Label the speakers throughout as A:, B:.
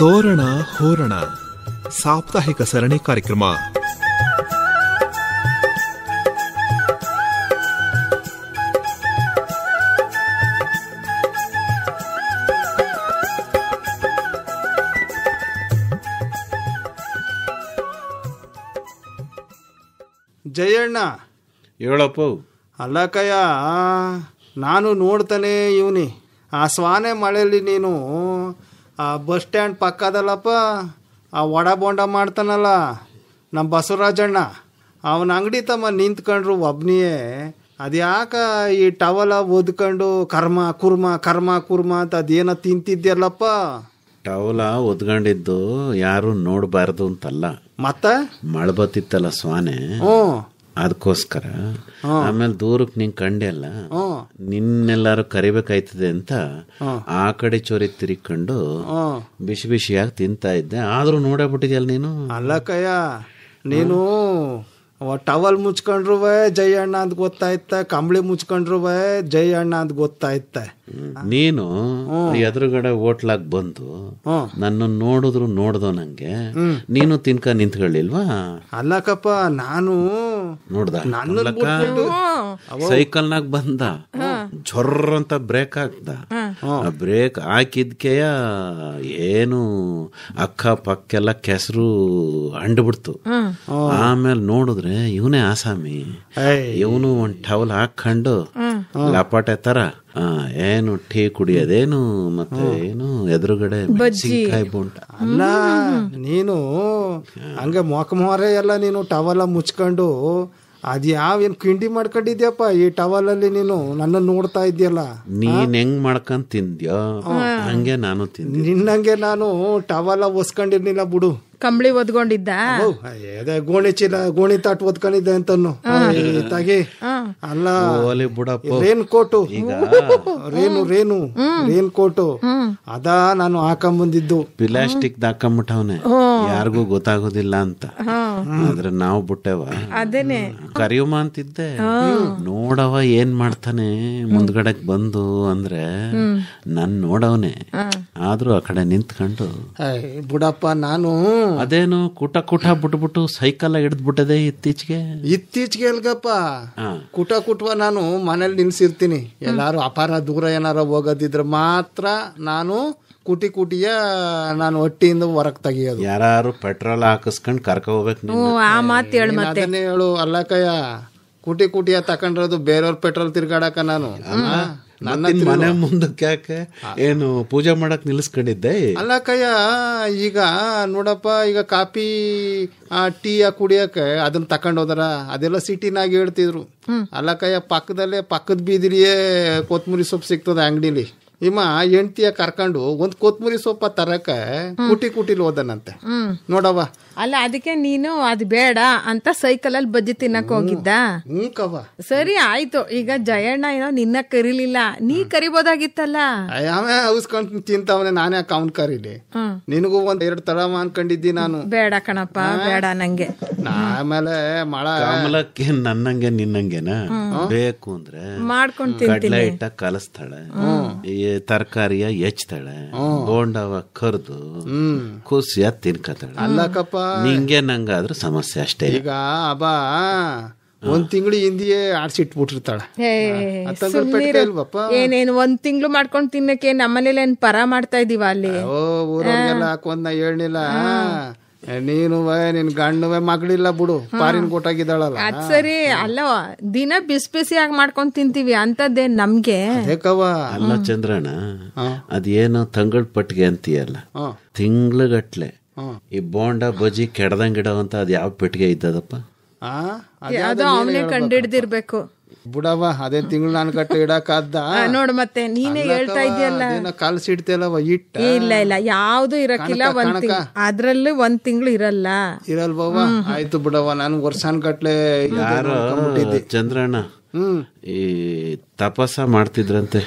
A: ತೋರಣ ಹೋರಣ ಸಾಪ್ತಾಹಿಕ ಸರಣಿ ಕಾರ್ಯಕ್ರಮ.
B: ಜಯಣ್ಣ
C: ಹೇಳಪ್ಪ.
B: ಅಲ್ಲಕ್ಕಯ್ಯ, ನಾನು ನೋಡ್ತಾನೆ ಇವನಿ ಆ ಸ್ವಾನೆ ಮಳೆಯಲ್ಲಿ ನೀನು ಆ ಬಸ್ ಸ್ಟ್ಯಾಂಡ್ ಪಕ್ಕದಲ್ಲಪ್ಪ ಆ ವಡ ಬೋಂಡ ಮಾಡ್ತಾನಲ್ಲ ನಮ್ಮ ಬಸವರಾಜಣ್ಣ, ಅವನ ಅಂಗಡಿ ತಮ್ಮ ನಿಂತ್ಕೊಂಡ್ರು ಒಬ್ನಿಯೇ. ಅದ್ಯಾಕ ಈ ಟವಲ ಒದ್ಕೊಂಡು ಕರ್ಮ ಕುರ್ಮ ಅಂತ ಅದೇನೋ ತಿಂತಿದ್ಯಲ್ಲಪ್ಪ.
C: ಟವಲ ಒದ್ಕೊಂಡಿದ್ದು ಯಾರು ನೋಡಬಾರ್ದು ಅಂತಲ್ಲ,
B: ಮತ್ತ
C: ಮಳೆ ಬತ್ತಿತ್ತಲ್ಲ ಸ್ವಾನೆ, ಅದಕ್ಕೋಸ್ಕರ. ಆಮೇಲೆ ದೂರಕ್ಕೆ ನಿಂಗೆ ಕಂಡೆ ಅಲ್ಲ, ನಿನ್ನೆಲ್ಲಾರು ಕರಿಬೇಕಾಯ್ತದೆ ಅಂತ ಆ ಕಡೆ ಚೋರಿ ತಿರ್ಕೊಂಡು ಬಿಸಿ ಬಿಸಿಯಾಗಿ ತಿಂತಾ ಇದ್ದೆ. ಆದ್ರೂ ನೋಡೇ ಬಿಟ್ಟಿದ್ಯಲ್ಲ ನೀನು.
B: ಅಲ್ಲಕ್ಕಯ್ಯ, ನೀನು ಟವಲ್ ಮುಚ್ಕೊಂಡ್ರು ಜಯಣ್ಣ ಅಂತ ಗೊತ್ತಾಯ್ತ, ಕಂಬಳಿ ಮುಚ್ಕೊಂಡ್ರು ಜಯಣ್ಣ ಅಂತ ಗೊತ್ತಾಯ್ತ.
C: ನೀನು ಎದುರುಗಡೆ ಹೋಟ್ಲಾಗ್ ಬಂದು ನನ್ನ ನೋಡಿದ್ರು ನೋಡ್ದೋ ನಂಗೆ, ನೀನು ತಿನ್ಕ ನಿಂತ್ಕೊಳ್ಳಿಲ್ವಾ?
B: ಅಲ್ಲಕ್ಕಪ್ಪ, ನಾನು
C: ನೋಡ್ದ ಸೈಕಲ್ನಾಗ ಬಂದ, ಜೊರ್ರ ಅಂತ ಬ್ರೇಕ್ ಹಾಕ್ದ. ಬ್ರೇಕ್ ಹಾಕಿದ್ಕೆಯ ಏನು ಅಕ್ಕ ಪಕ್ಕೆಲ್ಲ ಕೆಸರು ಅಂಡ್ಬಿಡ್ತು. ಆಮೇಲೆ ನೋಡಿದ್ರೆ ಇವನೇ ಆಸಾಮಿ, ಇವನು ಒಂದ್ ಟವಲ್ ಹಾಕೊಂಡು ಲಪಾಟೆ ತರ ಏನು ಟೀ ಕುಡಿಯೋದೇನು ಮತ್ತೆ ಏನು ಎದುರುಗಡೆ ಮೆಣಸಿನಕಾಯಿ ಬೋಂಡ.
B: ಅಲ್ಲ, ನೀನು ಹಂಗೆ ಮೊರೆ ಎಲ್ಲ ನೀನು ಟವಲ ಮುಚ್ಕೊಂಡು ಅದ್ಯಾವೇನು ಕಿಂಡಿ ಮಾಡ್ಕೊಂಡಿದ್ಯಪ್ಪ ಈ ಟವಲಲ್ಲಿ. ನೀನು ನನ್ನ ನೋಡ್ತಾ ಇದ್ಯಲ್ಲ,
C: ನೀನ್ ಹೆಂಗ್ ಮಾಡ್ಕೊಂಡ್ ತಿಂದ್ಯೋ ಹಂಗೆ ನಾನು ತಿಂದ.
B: ನಿನ್ನಂಗೆ ನಾನು ಟವಲ ಒಸ್ಕೊಂಡಿರ್ಲಿಲ್ಲ ಬಿಡು.
D: ಕಂಬಳಿ ಒದ್ಕೊಂಡಿದ್ದ,
B: ಗೋಣಿ ತಾಟ್ ಒದ್ಕೊಂಡಿದ್ದೆ ಅಂತನು ತಾಗಿ. ಅಲ್ಲ, ರೇನ್ ಕೋಟು ರೇನ್ ಕೋಟು ಅದಾ ನಾನು ಹಾಕೊಂಬಂದಿದ್ದು.
C: ಪ್ಲಾಸ್ಟಿಕ್ ಹಾಕೊಂಬಿಟ್ಟವನೆ, ಯಾರಿಗೂ ಗೊತ್ತಾಗೋದಿಲ್ಲ ಅಂತ. ಆದ್ರೆ ನಾವು ಬಿಟ್ಟೆವ,
D: ಅದೇನೆ
C: ಕರಿಯಮ್ಮ ಅಂತಿದ್ದೆ. ನೋಡವ ಏನ್ ಮಾಡ್ತಾನೆ ಮುಂದ್ಗಡೆಗ್ ಬಂದು ಅಂದ್ರೆ ನನ್ ನೋಡವನೆ. ಆದ್ರೂ ಆ ಕಡೆ ನಿಂತ್ಕೊಂಡು
B: ಬುಡಪ್ಪ, ನಾನು
C: ಅದೇನು ಕುಟ ಬಿಟ್ಬಿಟ್ಟು ಸೈಕಲ್ ಹಿಡಿದ್ಬಿಟ್ಟದೆ ಇತ್ತೀಚೆಗೆ
B: ಅಲ್ಗಪ್ಪ. ಕುಟುವ ನಾನು ಮನೇಲಿ ನಿಲ್ಸಿರ್ತೀನಿ. ಎಲ್ಲಾರು ಅಪಾರ ದೂರ ಏನಾರ ಹೋಗೋದಿದ್ರೆ ಮಾತ್ರ ನಾನು ಕುಟಿಯ ನಾನು ಹೊಟ್ಟಿಯಿಂದ ಹೊರಗ್ ತೆಗಿಯೋದು.
C: ಯಾರು ಪೆಟ್ರೋಲ್ ಹಾಕಿಸ್ಕೊಂಡ್ ಕರ್ಕ ಹೋಗ್ಬೇಕು.
B: ಅದನ್ನೇ ಹೇಳು. ಅಲ್ಲಕ್ಕಯ್ಯ, ಕುಟಿಯ ತಕೊಂಡ್ರದು ಬೇರೆಯವ್ರ ಪೆಟ್ರೋಲ್ ತಿರ್ಗಾಡಕ ನಾನು
C: ಮನೆ ಮುಂದಕ್ಕೆ ಯಾಕೆ ಏನು ಪೂಜೆ ಮಾಡಕ್ ನಿಲ್ಲಿಸ್ಕೊಂಡಿದ್ದೆ?
B: ಅಲ್ಲಕ್ಕಯ್ಯ, ಈಗ ನೋಡಪ್ಪ, ಈಗ ಕಾಫಿ ಟೀ ಕುಡಿಯಕ್ಕೆ ಅದನ್ನ ತಕೊಂಡೋದ್ರ ಅದೆಲ್ಲ ಸಿಟಿನಾಗ ಹೇಳ್ತಿದ್ರು. ಅಲ್ಲಕ್ಕಯ್ಯ, ಪಕ್ಕದ ಬೀದಿರಿಯೇ ಕೊತ್ಮುರಿ ಸೊಪ್ಪು ಸಿಗ್ತದ ಅಂಗಡಿಲಿ. ಇಮ್ಮ ಹೆಂಡ್ತಿಯ ಕರ್ಕೊಂಡು ಒಂದ್ ಕೊತ್ಮುರಿ ಸೊಪ್ಪ ತರಕ ಕುಟಿಲಿ ಹೋದನಂತೆ ನೋಡವ್ವ.
D: ಅಲ್ಲ, ಅದಕ್ಕೆ ನೀನು ಅದು ಬೇಡ ಅಂತ ಸೈಕಲ್ ಅಲ್ಲಿ ಬಜ್ಜಿ ತಿನ್ನಕ್ ಹೋಗಿದ್ದ. ಸರಿ ಆಯ್ತು. ಈಗ ಜಯಣ್ಣ ಏನೋ ನಿನ್ನ ಕರಿಲಿಲ್ಲ, ನೀ ಕರಿಬೋದಾಗಿತ್ತಲ್ಲ.
B: ಅವಸ್ಕೊಂಡ್ ತಿಂತವನೆ, ನಾನೇ ಅವನ್ ಕರೀಲಿ. ನಿನಗೂ ಒಂದ್ 2 ತರ ಅನ್ಕೊಂಡಿದ್ದಿ ನಾನು.
D: ಬೇಡ ಕಣಪ್ಪ, ಬೇಡ ನಂಗೆ.
B: ಆಮೇಲೆ
C: ಕಮಲಕ್ಕೆ ನನ್ನಂಗೆ ನಿನ್ನಂಗೆನ ಬೇಕು ಅಂದ್ರೆ
D: ಮಾಡ್ಕೊಂಡ್ ತಿಂತೀನಿ.
C: ಇಟ್ಟ ಕಲಸ್ತಾಳೆ, ತರಕಾರಿಯ ಹೆಚ್ಚತಾಳೆ, ಬೋಂಡವ ಕರ್ದು ಖುಷಿಯ ತಿನ್ಕತಾಳೆ.
B: ಅಲ್ಲಕ್ಕಪ್ಪ,
C: ನಿಂಗೆ ನಂಗಾದ್ರೂ ಸಮಸ್ಯೆ ಅಷ್ಟೇ.
B: ಈಗ ಅಬ್ಬಾ ಒಂದ್ ತಿಂಗಳು ಹಿಂದಿಯೇ ಆಡ್ಸಿಟ್ಬಿಟ್ಟಿರ್ತಾಳೆ.
D: ಏನೇನು 1 ತಿಂಗಳು ಮಾಡ್ಕೊಂಡ್ ತಿನ್ನಕ್ಕೆ ನಮ್ಮನೇಲಿ ಏನ್ ಪರ ಮಾಡ್ತಾ ಇದೀವ ಅಲ್ಲಿ?
B: ಊರವ್ರಿಗೆಲ್ಲ ಹಾಕೊಂಡ್ ಹೇಳ್ನಿಲ್ಲ. ನೀನು ನಿನ್ ಗಂಡವೇ ಮಗಳಿಲ್ಲ ಬಿಡು, ಪಾರಿನ ಕೊಟ್ಟಾಗಿದ್ದಾಳಲ್ಲ.
D: ಅದ್ ಸರಿ. ಅಲ್ಲ, ದಿನ ಬಿಸಿ ಆಗಿ ಮಾಡ್ಕೊಂಡ್ ತಿಂತೀವಿ, ಅಂತದ್ದೇ ನಮ್ಗೆ.
C: ಅಲ್ಲ ಚಂದ್ರಣ್ಣ, ಅದೇನೋ ತಂಗಳ್ ಪಟ್ಟಿಗೆ ಅಂತೀಯಲ್ಲ, ತಿಂಗ್ಳುಗಟ್ಲೆ ಈ ಬೋಂಡ ಬಜ್ಜಿ ಕೆಡದಂಗಿಡವಂತ ಅದ್ ಯಾವ ಪೆಟ್ಟಿಗೆ ಇದ್ದದಪ್ಪ?
D: ಅದು ಅವನೇ ಕಂಡಿಡ್ದಿರ್ಬೇಕು
B: ಬುಡವ. ಅದೇ ತಿಂಗಳು ನಾನು ಕಟ್ಟ ಇಡಕಾದ್ದ
D: ನೋಡು. ಮತ್ತೆ ನೀನೇ ಹೇಳ್ತಾ ಇದೆಯಲ್ಲ,
B: ಕಲ್ಸಿಡ್ತಿಯಲ್ಲವ ಇಟ್ಟ.
D: ಇಲ್ಲ ಯಾವ್ದು ಇರಕ್ಕಿಲ್ಲ. ಅದ್ರಲ್ಲೂ 1 ತಿಂಗಳು
B: ಇರಲ್ವವ. ಆಯ್ತು ಬಿಡವ, ನಾನು ವರ್ಷಾನ್ ಕಟ್ಲೆ.
C: ಯಾರೋ ಚಂದ್ರಣ್ಣ ಈ ತಪಸ್ಸ ಮಾಡ್ತಿದ್ರಂತೆ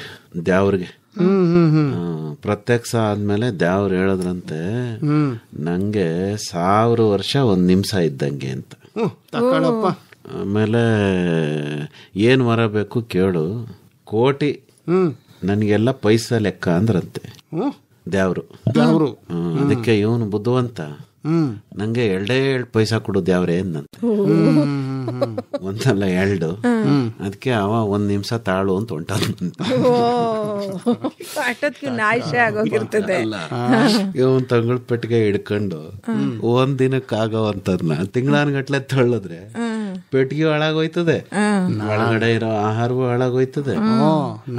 C: ದ್ಯಾವ್ರಿಗೆ. ಪ್ರತ್ಯಕ್ಷ ಆದ್ಮೇಲೆ ದ್ಯಾವ್ರು ಹೇಳದ್ರಂತೆ, ನಂಗೆ 1000 ವರ್ಷ 1 ನಿಮಿಷ ಇದ್ದಂಗೆ ಅಂತ. ಆಮೇಲೆ ಏನ್ ವರ ಬೇಕು ಕೇಳು, 1,000,000,000 ನನಗೆಲ್ಲ ಪೈಸಾ ಲೆಕ್ಕ ಅಂದ್ರಂತೆ. ದ್ಯಾವ್ರು. ಅದಕ್ಕೆ ಇವನು ಬುದ್ಧಿವಂತ, ನಂಗೆ 2 ಪೈಸಾ ಕೊಡು ದ್ಯಾವ್ರೆ ಅಂದಂತ. ಒಂದಲ್ಲ 2. ಅದಕ್ಕೆ ಅವ 1 ನಿಮಿಷ ತಾಳು ಅಂತ ಹೊಂಟಂತ. ಇವನ್ ತಂಗಳ ಪೆಟ್ಟಿಗೆ ಹಿಡ್ಕೊಂಡು 1 ದಿನಕ್ಕೆ ಆಗವಂತದ್ನ ತಿಂಗಳಾನ್ಗಟ್ಲೆ ತಳ್ಳದ್ರೆ ಪೆಟ್ಟಿಗೆ ಹಾಳಾಗೋಯ್ತದೆ, ಒಳಗಡೆ ಇರೋ ಆಹಾರವೂ ಹಾಳಾಗೋಯ್ತದೆ.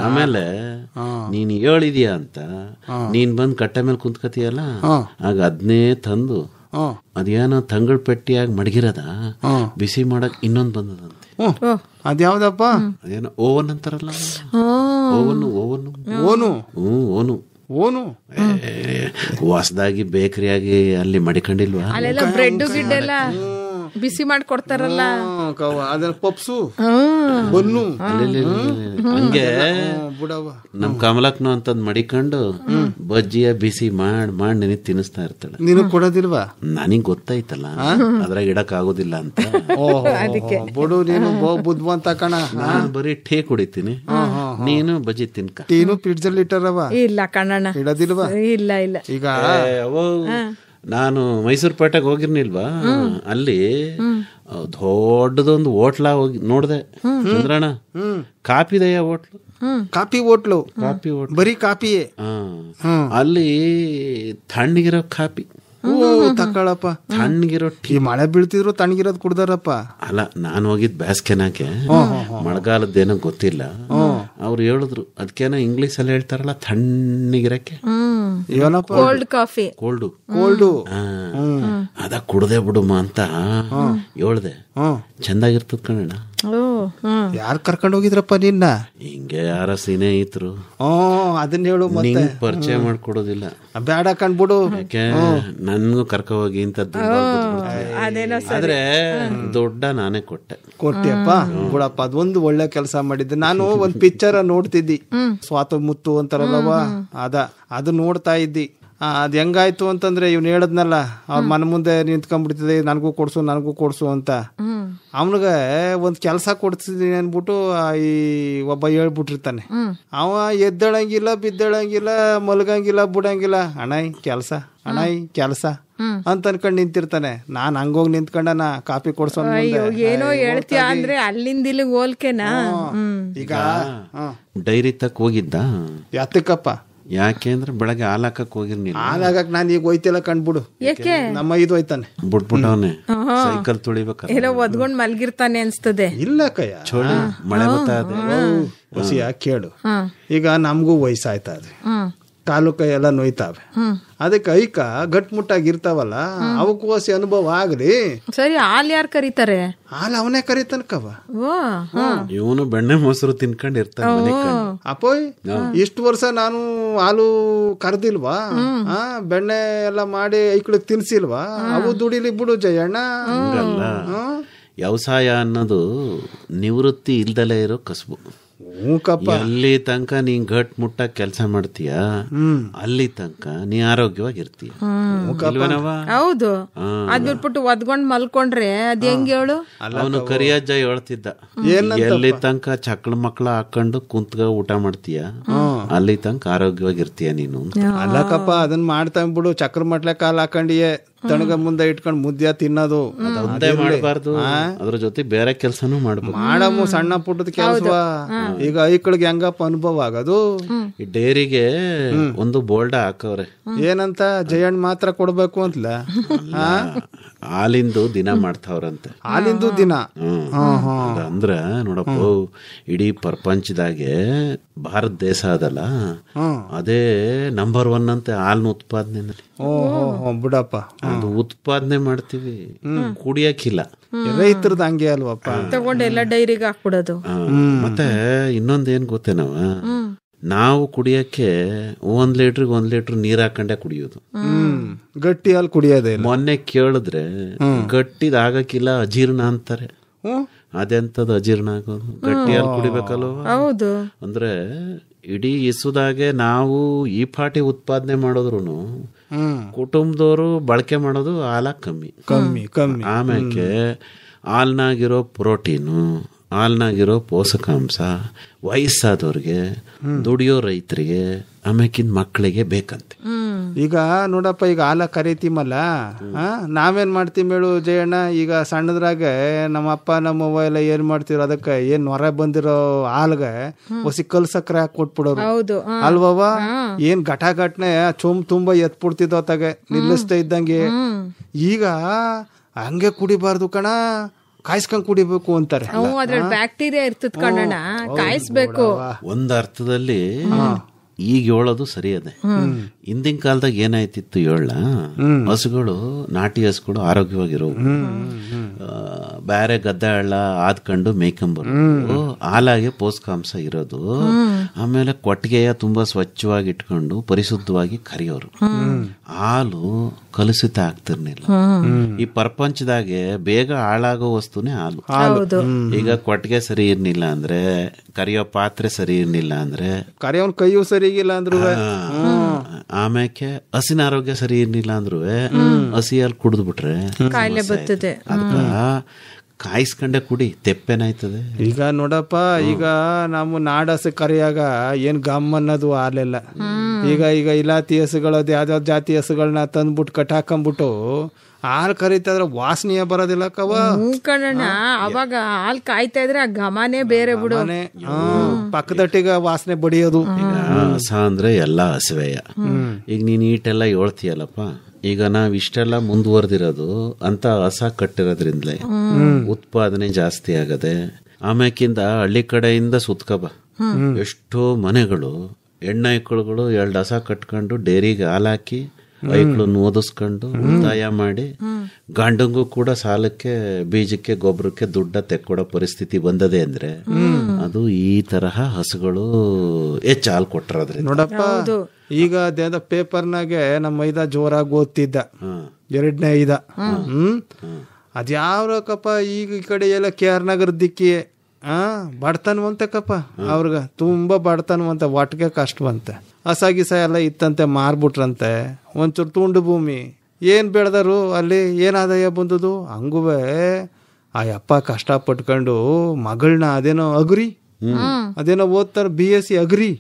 C: ಆಮೇಲೆ ನೀನ್ ಹೇಳಿದ್ಯಾ ಅಂತ ನೀನ್ ಬಂದ್ ಕಟ್ಟೆ ಮೇಲೆ ಕುಂತ್ಕತಿಯಲ್ಲ, ಆಗ ಅದನ್ನೇ ತಂದು ಅದೇನೋ ತಂಗಳ ಪೆಟ್ಟಿಯಾಗಿ ಮಡಗಿರದ ಬಿಸಿ ಮಾಡಕ್ ಇನ್ನೊಂದ್ ಬಂದದಂತೆ.
B: ಅದ್ಯಾವ್ದಪ್ಪ?
C: ಅದೇನೋ ಓವನ್ ಅಂತಾರಲ್ಲ, ಓನು ಹೊಸದಾಗಿ ಬೇಕರಿಯಾಗಿ ಅಲ್ಲಿ ಮಡಿಕೊಂಡಿಲ್ವಾ?
D: ಅಲ್ಲೆಲ್ಲ ಬ್ರೆಡ್ ಗಿಡ್ಡೆಲ್ಲ ಬಿಸಿ ಮಾಡ್ಕೊಡ್ತಾರಲ್ಲ,
B: ಪಪ್ಸು ಬನ್ನು
C: ಹಂಗೆ ನಮ್ ಕಮಲಕ್ನು ಅಂತದ್ ಮಡಿಕೊಂಡು ಬಜ್ಜಿಯ ಬಿಸಿ ಮಾಡಿ ನಿನಗ್ ತಿನ್ನಿಸ್ತಾ ಇರ್ತಾಳೆ.
B: ನೀನು ಕೊಡೋದಿಲ್ವಾ?
C: ನನಗ್ ಗೊತ್ತಾಯ್ತಲ್ಲ ಅದ್ರಾಗ ಇಡಕ್ ಆಗೋದಿಲ್ಲ ಅಂತ.
B: ಬಿಡು, ನೀನು ಬುದ್ಧಿವಂತ ಕಣ.
C: ನಾನು ಬರೀ ಟೀ ಕುಡಿತೀನಿ, ನೀನು ಬಜ್ಜಿ ತಿನ್ಕ.
B: ಟೀನು ಫ್ರಿಡ್ಜಲ್ಲಿ ಇಟ್ಟಾರವ?
D: ಇಲ್ಲ ಕಣ್ಣಣ್ಣ,
B: ಇಡೋದಿಲ್ವಾ?
D: ಇಲ್ಲ ಇಲ್ಲ.
B: ಈಗ
C: ನಾನು ಮೈಸೂರು ಪೇಟೆಗೆ ಹೋಗಿರ್ನಿಲ್ವಾ, ಅಲ್ಲಿ ದೊಡ್ಡದೊಂದು ಹೋಟ್ಲಾ ಹೋಗಿ ನೋಡ್ದೆ ಚಂದ್ರಣ್ಣ. ಕಾಪಿದೆಯ ಹೋಟ್ಲು,
B: ಕಾಫಿ ಹೋಟ್ಲು, ಬರೀ ಕಾಪಿಯೇ.
C: ಅಲ್ಲಿ ತಣ್ಣಗಿರೋ ಕಾಪಿ
B: ತಕ್ಕಳಪ್ಪ.
C: ತಣ್ಣಗಿರೋ ಟೀ.
B: ಮಳೆ ಬೀಳ್ತಿದ್ರು ತಣ್ಣಗಿರೋದು ಕುಡ್ದಾರಪ್ಪ.
C: ಅಲ್ಲ, ನಾನು ಹೋಗಿದ್ ಬೇಸ್ಕೆನಾಕೆ, ಮಳೆಗಾಲದ್ದೇನೋ ಗೊತ್ತಿಲ್ಲ. ಅವ್ರು ಹೇಳಿದ್ರು ಅದಕ್ಕೇನೋ ಇಂಗ್ಲಿಷ್ ಅಲ್ಲಿ ಹೇಳ್ತಾರಲ್ಲ ತಣ್ಣಗಿರಕ್ಕೆ,
D: ಕೋಲ್ಡ್ ಕಾಫಿ,
C: ಕೋಲ್ಡು ಅದ ಕುಡ್ದೆ ಬಿಡುಮ ಅಂತ ಹೇಳ್ದೆ. ಚಂದಾಗಿರ್ತದ ಕಣ.
B: ಯಾರು ಕರ್ಕೊಂಡು ಹೋಗಿದ್ರಪ್ಪ ನಿನ್ನ?
C: ಹಿಂಗೆ ಯಾರ ಸ್ನೇಹಿತರು.
B: ಅದನ್ನ ಹೇಳು.
C: ಪರಿಚಯ ಮಾಡ್ಕೊಡೋದಿಲ್ಲ,
B: ಬೇಡ ಕಂಡ್ಬಿಡು.
C: ಯಾಕೆ ನನ್ಗೂ ಕರ್ಕ ಹೋಗಿ ಅಂತ ಆದ್ರೆ ದೊಡ್ಡ ನಾನೇ
B: ಕೊಟ್ಟೆಪ್ಪ. ಬಿಡಪ್ಪ, ಅದೊಂದು ಒಳ್ಳೆ ಕೆಲಸ ಮಾಡಿದ್ದೆ. ನಾನು ಒಂದ್ ಪಿಕ್ಚರ್ ನೋಡ್ತಿದ್ದಿ, ಸ್ವಾತ ಮುತ್ತು ಅಂತಾರಲ್ಲವ, ಅದು ನೋಡ್ತಾ ಇದ್ದಿ. ಅದ್ ಹೆಂಗಾಯ್ತು ಅಂತಂದ್ರೆ ಇವ್ನು ಹೇಳದ್ನಲ್ಲ, ಅವ್ರ ಮನ ಮುಂದೆ ನಿಂತ್ಕೊಂಡ್ಬಿಡ್ತಿದೆ, ನನಗೂ ಕೊಡ್ಸು ಅಂತ. ಅವನಿಗೆ ಒಂದ್ ಕೆಲಸ ಕೊಡ್ತಿದ್ದೀನಿ ಅನ್ಬಿಟ್ಟು ಈ ಒಬ್ಬ ಹೇಳ್ಬಿಟ್ಟಿರ್ತಾನೆ. ಅವ ಎದ್ದೇಳಂಗಿಲ್ಲ, ಬಿದ್ದೇಳಂಗಿಲ್ಲ, ಮಲ್ಗಂಗಿಲ್ಲ, ಬಿಡಂಗಿಲ್ಲ. ಅಣ್ಣಾಯ್ ಕೆಲಸ ಅಂತ ಅನ್ಕೊಂಡ್ ನಿಂತಿರ್ತಾನೆ. ನಾನ್ ಹಂಗೋಗಿ ನಿಂತ್ಕೊಂಡನ ಕಾಫಿ ಕೊಡ್ಸೋ.
D: ಏನೋ ಹೇಳ್ತೀಯ ಅಂದ್ರೆ ಅಲ್ಲಿಂದ ಇಲ್ಲಿಗೆ ಹೋಲ್ಕೆನಾ?
B: ಈಗ
C: ಡೈರಿ ತಕ್ ಹೋಗಿದ್ದ.
B: ಯಾತಕ್ಕಪ್ಪ?
C: ಯಾಕೆ ಅಂದ್ರೆ ಬೆಳಗ್ಗೆ ಹಾಲ್ ಹಾಕಕ್ ಹೋಗಿರ್ನಿಲ್ಲ.
B: ಹಾಲ್ ಹಾಕಕ್ ನಾನು ಈಗ ಹೋಯ್ತಿಲ್ಲ ಕಂಡ್ಬಿಡು. ನಮ್ಮ ಇದು ಹೋಯ್ತಾನೆ,
C: ಬಿಟ್ಬಿಟ್ಟವನೆ ಸೈಕಲ್ ತುಳಿಬೇಕ,
D: ಏನೋ ಒದ್ಕೊಂಡ್ ಮಲ್ಗಿರ್ತಾನೆ ಅನ್ಸ್ತದೆ.
B: ಇಲ್ಲ ಕಯ್ಯ,
C: ಚೋಳಿ ಮಳೆ ಬರ್ತಾ
B: ಹೊಸಿಯ ಕೇಳು. ಈಗ ನಮಗೂ ವಯಸ್ಸಾಯ್ತಾ ಇದೆ, ಕಾಲು ಕೈ ಎಲ್ಲ ನೋಯ್ತಾವೆ. ಅದಕ್ಕೆ ಐಕ ಗಟ್ಮುಟ್ಟಾಗಿರ್ತಾವಲ್ಲ, ಅವಕ್ಕೂ ಹೊಸಿ ಅನುಭವ ಆಗ್ಲಿ.
D: ಸರಿ, ಹಾಲ್ ಯಾರು ಕರೀತಾರೆ?
B: ಹಾಲು ಅವನೇ ಕರೀತನಕವ.
C: ಇವನು ಬೆಣ್ಣೆ ಮೊಸರು ತಿನ್ಕೊಂಡು ಇರ್ತಾನೆ.
B: ಅಪ್ಪೋಯ್, ಇಷ್ಟು ವರ್ಷ ನಾನು ಹಾಲು ಕರ್ದಿಲ್ವಾ? ಬೆಣ್ಣೆ ಎಲ್ಲ ಮಾಡಿ ಐಕ್ಳಿಗೆ ತಿನ್ಸಿಲ್ವಾ? ಅವು ದುಡಿಲಿ ಬಿಡು ಜಯಣ್ಣ.
C: ವ್ಯವಸಾಯ ಅನ್ನೋದು ನಿವೃತ್ತಿ ಇಲ್ದಲೇ ಇರೋ ಕಸಬು. ಎಲ್ಲಿ ತನಕ ನೀನ್ ಗಟ್ ಮುಟ್ಟಾಗ ಕೆಲಸ ಮಾಡ್ತೀಯ, ಅಲ್ಲಿ ತನಕ ನೀ ಆರೋಗ್ಯವಾಗಿರ್ತೀಯ.
D: ಹೌದು, ಅದ್ ಬಿಟ್ಬಿಟ್ಟು ಒದ್ಕೊಂಡ್ ಮಲ್ಕೊಂಡ್ರೆ ಅದ್ ಹೆಂಗ್ ಹೇಳು?
C: ಅವನು ಕರಿಯಜ್ಜ ಹೇಳ್ತಿದ್ದ, ಎಲ್ಲಿ ತನಕ ಚಕ್ಳ ಮಕ್ಳ ಹಾಕೊಂಡು ಕುಂತ್ಗ ಊಟ ಮಾಡ್ತೀಯ, ಅಲ್ಲಿ ತನಕ ಆರೋಗ್ಯವಾಗಿರ್ತೀಯ ನೀನು.
B: ಅಲ್ಲಕಪ್ಪ, ಅದನ್ನ ಮಾಡ್ತಾ ಬಿಡು. ಚಕ್ರ ಮಟ್ಲೆ ಕಾಲ್ ಹಾಕೊಂಡಿಯೇ ತಣಗ ಮುಂದೆ ಇಟ್ಕೊಂಡ್ ಮುದ್ದೆ ತಿನ್ನೋದು
C: ಮಾಡಬಾರ್ದು. ಅದ್ರ ಜೊತೆ ಬೇರೆ ಕೆಲ್ಸನೂ ಮಾಡ್ಬೇಕು.
B: ಮಾಡಮ್ಮ ಸಣ್ಣ ಪುಟ್ಟದ ಕೆಲಸ. ಈಗ ಐಕಳಿಗೆ ಹೆಂಗಪ್ಪ ಅನುಭವ ಆಗೋದು?
C: ಈ ಡೈರಿಗೆ ಒಂದು ಬೋಲ್ಡ ಹಾಕವ್ರೆ,
B: ಏನಂತ? ಜಯಣ್ಣ ಮಾತ್ರ ಕೊಡ್ಬೇಕು ಅಂತಲ,
C: ಹಾಲಿಂದು ದಿನ ಮಾಡ್ತಾವ್ರಂತೆ.
B: ಹಾಲಿಂದು ದಿನ
C: ಅಂದ್ರ ನೋಡಪ್ಪ, ಇಡೀ ಪ್ರಪಂಚದಾಗೆ ಭಾರತ ದೇಶ ಅದಲ್ಲ, ಅದೇ ನಂಬರ್ 1 ಅಂತೆ ಹಾಲಿನ ಉತ್ಪಾದನೆಯಲ್ಲಿ.
B: ಬಿಡಪ್ಪ,
C: ಅದು ಉತ್ಪಾದನೆ ಮಾಡ್ತೀವಿ, ಕುಡಿಯಕ್ಕಿಲ್ಲ.
B: ರೈತರದ್ದು ಹಂಗೆ ಅಲ್ವಪ್ಪ,
D: ತಗೊಂಡೆಲ್ಲ ಡೈರಿಗೆ ಹಾಕ್ಬಿಡೋದು.
C: ಮತ್ತೆ ಇನ್ನೊಂದೇನ್ ಗೊತ್ತೇನವ, ನಾವು ಕುಡಿಯಕ್ಕೆ 1 ಲೀಟರ್ಗೆ 1 ಲೀಟರ್ ನೀರ್ ಹಾಕೊಂಡೆ ಕುಡಿಯೋದು.
B: ಗಟ್ಟಿ ಹಾಲು ಕುಡಿಯೋದೇ.
C: ಮೊನ್ನೆ ಕೇಳಿದ್ರೆ ಗಟ್ಟಿದ ಆಗಕ್ಕಿಲ್ಲ, ಅಜೀರ್ಣ ಅಂತಾರೆ. ಅದೆಂತದ ಅಜೀರ್ಣ ಆಗೋದು? ಗಟ್ಟಿ ಹಾಲು ಕುಡಿಬೇಕಲ್ವ?
D: ಹೌದು.
C: ಅಂದ್ರೆ ಇಡೀ ಇಸುದಾಗೆ ನಾವು ಈ ಪಾಟಿ ಉತ್ಪಾದನೆ ಮಾಡೋದ್ರು ಕುಟುಂಬದವರು ಬಳಕೆ ಮಾಡೋದು ಹಾಲ ಕಮ್ಮಿ.
B: ಆಮೇಲೆ
C: ಹಾಲ್ನಾಗಿರೋ ಪ್ರೋಟೀನು, ಹಾಲ್ನಾಗಿರೋ ಪೋಷಕಾಂಶ ವಯಸ್ಸಾದವ್ರಿಗೆ, ದುಡಿಯೋ ರೈತರಿಗೆ, ಆಮೇಕಿನ ಮಕ್ಕಳಿಗೆ ಬೇಕಂತೆ.
B: ಈಗ ನೋಡಪ್ಪ, ಈಗ ಹಾಲ ಕರಿತೀಮಲ್ಲ, ನಾವೇನ್ ಮಾಡ್ತೀವಿ ಹೇಳು ಜಯಣ್ಣ, ಈಗ ಸಣ್ಣದ್ರಾಗೆ ನಮ್ಮ ಅಪ್ಪ ನಮ್ಮವ್ವ ಎಲ್ಲ ಏನ್ ಮಾಡ್ತಿರೋ ಅದಕ್ಕೆ ಏನ್ ಹೊರ ಬಂದಿರೋ ಹಾಲ್ಗೆ ಹೊಸಿ ಕಲ್ ಸಕ್ಕರೆ ಹಾಕಿ ಕೊಟ್ಬಿಡೋರು ಅಲ್ವವ. ಏನ್ ಘಟನೆ ತುಂಬಾ ಎತ್ಬಿಡ್ತಿದ್ವು ಅತ್ತಾಗೆ ನಿಲ್ಲಿಸ್ತಾ ಇದ್ದಂಗೆ. ಈಗ ಹಂಗೆ ಕುಡಿಬಾರ್ದು ಕಣ, ಕಾಯಿಸ್ಕೊಂಡ್ ಕುಡಿಬೇಕು ಅಂತಾರೆ.
D: ಬ್ಯಾಕ್ಟೀರಿಯಾ ಇರ್ತದ ಕಣಣ್ಣ, ಕಾಯಿಸ್ಬೇಕು.
C: ಒಂದ್ ಅರ್ಥದಲ್ಲಿ ಈಗ ಹೇಳೋದು ಸರಿ ಅದೇ. ಹಿಂದಿನ ಕಾಲದಾಗ ಏನಾಯ್ತಿತ್ತು ಹೇಳ, ಹಸುಗಳು, ನಾಟಿ ಹಸುಗಳು ಆರೋಗ್ಯವಾಗಿರೋ, ಬೇರೆ ಗದ್ದೆ ಹಳ್ಳ ಆದ್ಕೊಂಡು ಮೇಯ್ಕೊಂಬರೋದು, ಹಾಲಾಗೆ ಪೋಷಕಾಂಶ ಇರೋದು, ಆಮೇಲೆ ಕೊಟ್ಟಿಗೆಯ ತುಂಬಾ ಸ್ವಚ್ಛವಾಗಿ ಇಟ್ಕೊಂಡು ಪರಿಶುದ್ಧವಾಗಿ ಕರಿಯೋರು. ಹಾಲು ಕಲುಷಿತ ಆಗ್ತಿರ್ಲಿಲ್ಲ. ಈ ಪ್ರಪಂಚದಾಗೆ ಬೇಗ ಹಾಳಾಗೋ ವಸ್ತುನೇ ಹಾಲು. ಈಗ ಕೊಟ್ಟಿಗೆ ಸರಿ ಇರ್ಲಿಲ್ಲ ಅಂದ್ರೆ, ಕರಿಯೋ ಪಾತ್ರೆ ಸರಿ ಇರ್ಲಿಲ್ಲ ಅಂದ್ರೆ,
B: ಕರಿಯೋನ್ ಕೈಯೂ ಸರಿಗಿಲ್ಲ ಅಂದ್ರು,
C: ಆಮೇಲೆ ಹಸಿನ ಆರೋಗ್ಯ ಸರಿ ಇರ್ಲಿಲ್ಲ ಅಂದ್ರು ಹಸಿ ಹಾಲು ಕುಡಿದು ಬಿಟ್ರೆ
D: ಕಾಯಿಲೆ ಬರ್ತದೆ.
C: ಅದಕ್ಕ ಕಾಯಿಸ್ಕೊಂಡೆ ಕುಡಿ, ತೆಪ್ಪೇನಾಯ್ತದೆ.
B: ಈಗ ನೋಡಪ್ಪ, ಈಗ ನಮ್ಮ ನಾಡಹಸು ಕರಿಯಾಗ ಏನ್ ಗಮ್ ಅನ್ನೋದು ಹಾಲೆಲ್ಲ. ಈಗ ಈಗ ಇಲಾತಿ ಹಸುಗಳದ್ದು ಯಾವ್ದಾವ್ದು ಜಾತಿ ಹಸುಗಳನ್ನ ತಂದ್ಬಿಟ್ಟು ಕಟ್ಟಾಕೊಂಡ್ಬಿಟ್ಟು ಹಾಲು ಕರಿತಾದ್ರೆ ವಾಸನೆಯ ಬರೋದಿಲ್ಲ ಕವ.
D: ಕಣಣ್ಣ, ಅವಾಗ ಹಾಲ್ ಕಾಯ್ತಾ ಇದ್ರೆ ಆ ಘಮನೇ ಬೇರೆ ಬಿಡು.
B: ಪಕ್ಕದಟ್ಟಿಗೆ ವಾಸನೆ ಬಡಿಯೋದು.
C: ಹಸ ಅಂದ್ರೆ ಎಲ್ಲಾ ಹಸುವೆಯ. ಈಗ ನೀನ್ ಈಟೆಲ್ಲ ಹೇಳ್ತೀಯಲ್ಲಪ್ಪ, ಈಗ ನಾವ್ ಇಷ್ಟೆಲ್ಲ ಮುಂದುವರೆದಿರೋದು ಅಂತ ಹಸ ಕಟ್ಟಿರೋದ್ರಿಂದಲೇ ಉತ್ಪಾದನೆ ಜಾಸ್ತಿ ಆಗದೆ. ಆಮ್ಯಾಕಿಂದ ಹಳ್ಳಿ ಕಡೆಯಿಂದ ಸುತ್ಕಬ ಎಷ್ಟೋ ಮನೆಗಳು ಹೆಣ್ಣೈಕಳುಗಳು 2 ಹಸ ಕಟ್ಕೊಂಡು ಡೇರಿಗೆ ಹಾಲಾಕಿ ಐಕ್ಳನ್ನ ಓದಿಸ್ಕೊಂಡು ಉಳಿತಾಯ ಮಾಡಿ ಗಂಡಂಗೂ ಕೂಡ ಸಾಲಕ್ಕೆ, ಬೀಜಕ್ಕೆ, ಗೊಬ್ಬರಕ್ಕೆ ದುಡ್ಡ ತೆಕ್ಕೊಡೋ ಪರಿಸ್ಥಿತಿ ಬಂದದೆ ಅಂದ್ರೆ ಅದು ಈ ತರಹ ಹಸುಗಳು ಹೆಚ್ಚು ಹಾಲು ಕೊಟ್ಟಿರೋದ್ರಿಂದ.
B: ನೋಡಪ್ಪ, ಈಗ ಅದೇದ ಪೇಪರ್ನಾಗೆ ನಮ್ಮ ಮೈದ ಜೋರಾಗಿ ಓದ್ತಿದ್ದ 2ನೇ ಐದ. ಅದ್ಯಾವ್ರಕಪ್ಪ ಈಗ ಈ ಕಡೆ ಎಲ್ಲ KR ನಗರ ದಿಕ್ಕಿ ಬಡತನವಂತಕ್ಕಪ್ಪ, ಅವ್ರಗ ತುಂಬಾ ಬಡತನವಂತ, ಒಟ್ಟಿಗೆ ಕಷ್ಟವಂತೆ. ಹಸಗಿಸ ಎಲ್ಲ ಇತ್ತಂತೆ, ಮಾರ್ಬಿಟ್ರಂತೆ. ಒಂಚೂರು ತುಂಡು ಭೂಮಿ ಏನ್ ಬೆಳೆದರು, ಅಲ್ಲಿ ಏನ್ ಆದಾಯ ಬಂದದು. ಹಂಗುವೆ ಆ ಯಪ್ಪ ಕಷ್ಟ ಪಟ್ಕೊಂಡು ಮಗಳನ್ನ ಅದೇನೋ ಅಗ್ರಿ, ಅದೇನೋ ಓದ್ತಾರ BSc ಅಗ್ರಿ,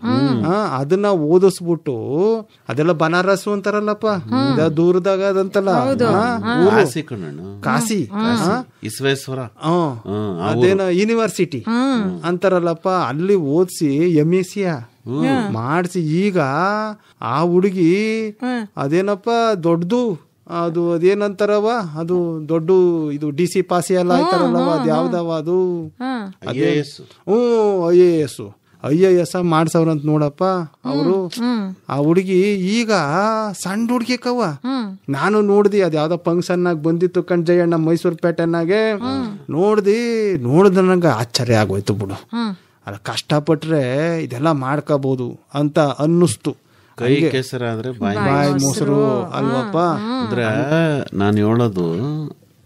B: ಅದನ್ನ ಓದಿಸ್ಬಿಟ್ಟು, ಅದೆಲ್ಲ ಬನಾರಸ್ ಅಂತಾರಲ್ಲಪ್ಪ, ದೂರದಾಗ ಅದಂತಲ್ಲ ಕಾಶಿ
C: ವಿಶ್ವೇಶ್ವರ,
B: ಅದೇನೋ ಯೂನಿವರ್ಸಿಟಿ ಅಂತಾರಲ್ಲಪ್ಪ, ಅಲ್ಲಿ ಓದಿಸಿ MSc ಮಾಡಿಸಿ ಈಗ ಆ ಹುಡುಗಿ ಅದೇನಪ್ಪ ದೊಡ್ಡದು, ಅದು ಅದೇನಂತಾರವ, ಅದು ದೊಡ್ಡ ಇದು DC ಪಾಸಿ ಎಲ್ಲ ಆಯ್ತಾರಲ್ಲವ, ಅದ್ ಯಾವ್ದವ ಅದು, IAS ಮಾಡ್ಸವ್ರಂತ ನೋಡಪ್ಪ ಅವರು. ಆ ಹುಡುಗಿ ಈಗ ಸಣ್ಣ ಹುಡುಗಿ ಕವ್ವ. ನಾನು ನೋಡ್ದಿ, ಅದ್ ಯಾವ್ದೋ ಫಂಕ್ಷನ್ ಆಗಿ ಬಂದಿತ್ತು ಕಣ್ಜಯ್ಯಣ್ಣ, ಮೈಸೂರು ಪೇಟೆನಾಗೆ ನೋಡಿದ ನಂಗೆ ಆಶ್ಚರ್ಯ ಆಗೋಯ್ತು ಬಿಡು. ಅಲ್ಲ, ಕಷ್ಟಪಟ್ರೆ ಇದೆಲ್ಲ ಮಾಡ್ಕೋಬಹುದು ಅಂತ ಅನ್ನಿಸ್ತು.
C: ಕೈ ಕೆಸರ ಆದ್ರೆ
B: ಬಾಯಿ ಮೊಸರು ಅಲ್ವಪ್ಪ.
C: ಅಂದ್ರೆ ನಾನು ಹೇಳೋದು,